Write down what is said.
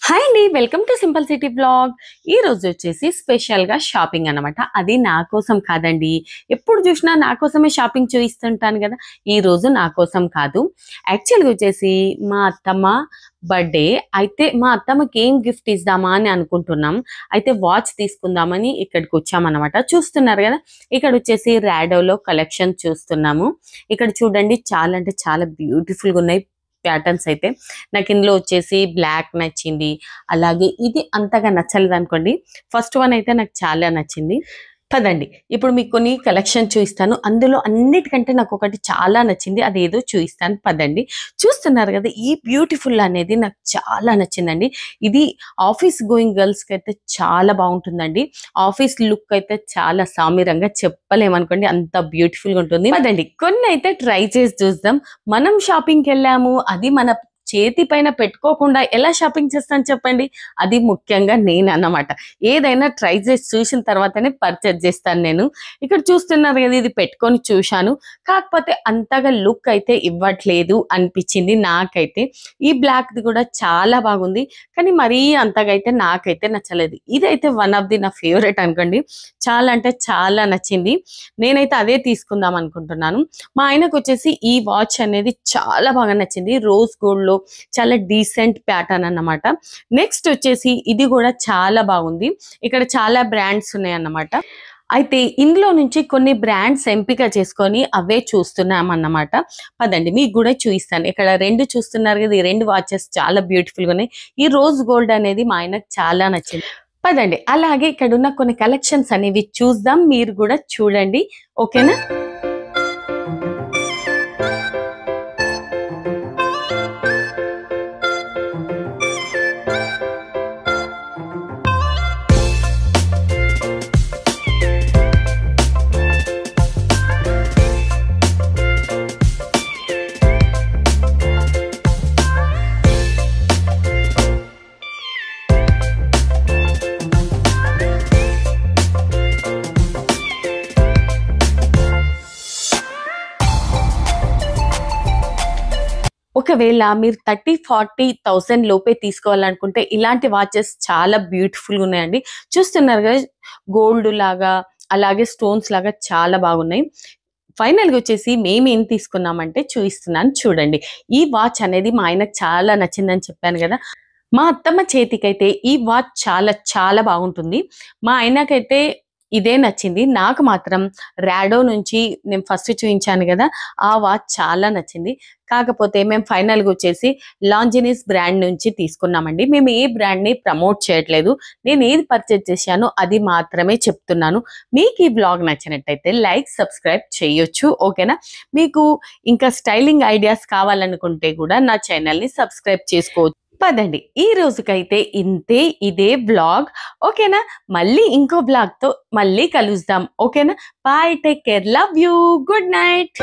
Hi అండి, welcome to simple city blog. ఈ రోజు వచ్చేసి స్పెషల్గా షాపింగ్ అనమాట. అది నా కోసం కాదండి, ఎప్పుడు చూసినా నా కోసమే షాపింగ్ చూపిస్తుంటాను కదా. ఈ రోజు నా కోసం కాదు, యాక్చువల్గా వచ్చేసి మా అత్తమ్మ బర్త్డే అయితే మా అత్తమ్మకి ఏం గిఫ్ట్ ఇద్దామా అని అనుకుంటున్నాం. అయితే వాచ్ తీసుకుందామని ఇక్కడికి వచ్చామన్నమాట. చూస్తున్నారు కదా, ఇక్కడ వచ్చేసి ర్యాడోలో కలెక్షన్ చూస్తున్నాము. ఇక్కడ చూడండి, చాలా అంటే చాలా బ్యూటిఫుల్గా ఉన్నాయి ప్యాటర్న్స్. అయితే నాకు ఇందులో వచ్చేసి బ్లాక్ నచ్చింది, అలాగే ఇది అంతగా నచ్చలేదు అనుకోండి. ఫస్ట్ వన్ అయితే నాకు చాలా నచ్చింది. పదండి ఇప్పుడు మీకు కొన్ని కలెక్షన్ చూపిస్తాను. అందులో అన్నిటికంటే నాకు ఒకటి చాలా నచ్చింది, అది ఏదో చూపిస్తాను. పదండి. చూస్తున్నారు కదా, ఈ బ్యూటిఫుల్ అనేది నాకు చాలా నచ్చిందండి. ఇది ఆఫీస్ గోయింగ్ గర్ల్స్కి అయితే చాలా బాగుంటుందండి. ఆఫీస్ లుక్ అయితే చాలా సామిరంగా చెప్పలేమనుకోండి, అంత బ్యూటిఫుల్గా ఉంటుంది. పదండి కొన్ని అయితే ట్రై చేసి చూద్దాం. మనం షాపింగ్కి వెళ్ళాము, అది మన చేతి పైన పెట్టుకోకుండా ఎలా షాపింగ్ చేస్తాను చెప్పండి. అది ముఖ్యంగా నేను అన్నమాట. ఏదైనా ట్రై చేసి చూసిన తర్వాతనే పర్చేజ్ చేస్తాను నేను. ఇక్కడ చూస్తున్నారు కదా, ఇది పెట్టుకొని చూశాను, కాకపోతే అంతగా లుక్ అయితే ఇవ్వట్లేదు అనిపించింది నాకైతే. ఈ బ్లాక్ది కూడా చాలా బాగుంది, కానీ మరీ అంతగా అయితే నాకైతే నచ్చలేదు. ఇదైతే వన్ ఆఫ్ ది నా ఫేవరెట్ అనుకోండి, చాలా అంటే చాలా నచ్చింది. నేనైతే అదే తీసుకుందాం అనుకుంటున్నాను. మా ఆయనకు వచ్చేసి ఈ వాచ్ అనేది చాలా బాగా నచ్చింది. రోజ్ గోల్డ్ లో చాలా డీసెంట్ ప్యాటర్న్ అన్నమాట. నెక్స్ట్ వచ్చేసి ఇది కూడా చాలా బాగుంది. ఇక్కడ చాలా బ్రాండ్స్ ఉన్నాయి అన్నమాట. అయితే ఇందులో నుంచి కొన్ని బ్రాండ్స్ ఎంపిక చేసుకొని అవే చూస్తున్నాం అన్నమాట. పదండి మీకు కూడా చూపిస్తాను. ఇక్కడ రెండు చూస్తున్నారు కదా, ఈ రెండు వాచెస్ చాలా బ్యూటిఫుల్ గా ఉన్నాయి. ఈ రోజ్ గోల్డ్ అనేది మా ఆయనకు చాలా నచ్చింది. పదండి అలాగే ఇక్కడ ఉన్న కొన్ని కలెక్షన్స్ అనేవి చూద్దాం, మీరు కూడా చూడండి, ఓకేనా. ఒకవేళ మీరు 30-40,000 లోపే తీసుకోవాలనుకుంటే ఇలాంటి వాచెస్ చాలా బ్యూటిఫుల్గా ఉన్నాయండి. చూస్తున్నారు కదా, గోల్డ్ లాగా అలాగే స్టోన్స్ లాగా చాలా బాగున్నాయి. ఫైనల్గా వచ్చేసి మేము ఏం తీసుకున్నామంటే చూపిస్తున్నాను చూడండి. ఈ వాచ్ అనేది మా ఆయనకు చాలా నచ్చిందని చెప్పాను కదా. మా అత్తమ్మ చేతికైతే ఈ వాచ్ చాలా చాలా బాగుంటుంది. మా ఆయనకైతే ఇదే నచ్చింది. నాకు మాత్రం ర్యాడో నుంచి నేను ఫస్ట్ చూపించాను కదా, ఆ వాచ్ చాలా నచ్చింది. కాకపోతే మేము ఫైనల్గా వచ్చేసి లాంజినిస్ బ్రాండ్ నుంచి తీసుకున్నామండి. మేము ఏ బ్రాండ్ని ప్రమోట్ చేయట్లేదు, నేను ఏది పర్చేజ్ చేశానో అది మాత్రమే చెప్తున్నాను. మీకు ఈ బ్లాగ్ నచ్చినట్టయితే లైక్ సబ్స్క్రైబ్ చేయొచ్చు, ఓకేనా. మీకు ఇంకా స్టైలింగ్ ఐడియాస్ కావాలనుకుంటే కూడా నా ఛానల్ని సబ్స్క్రైబ్ చేసుకోవచ్చు. పదండి ఈ రోజుకైతే ఇంతే, ఇదే బ్లాగ్, ఓకేనా. మళ్ళీ ఇంకో బ్లాగ్తో మళ్ళీ కలుద్దాం, ఓకేనా. Bye, take care, love you, good night.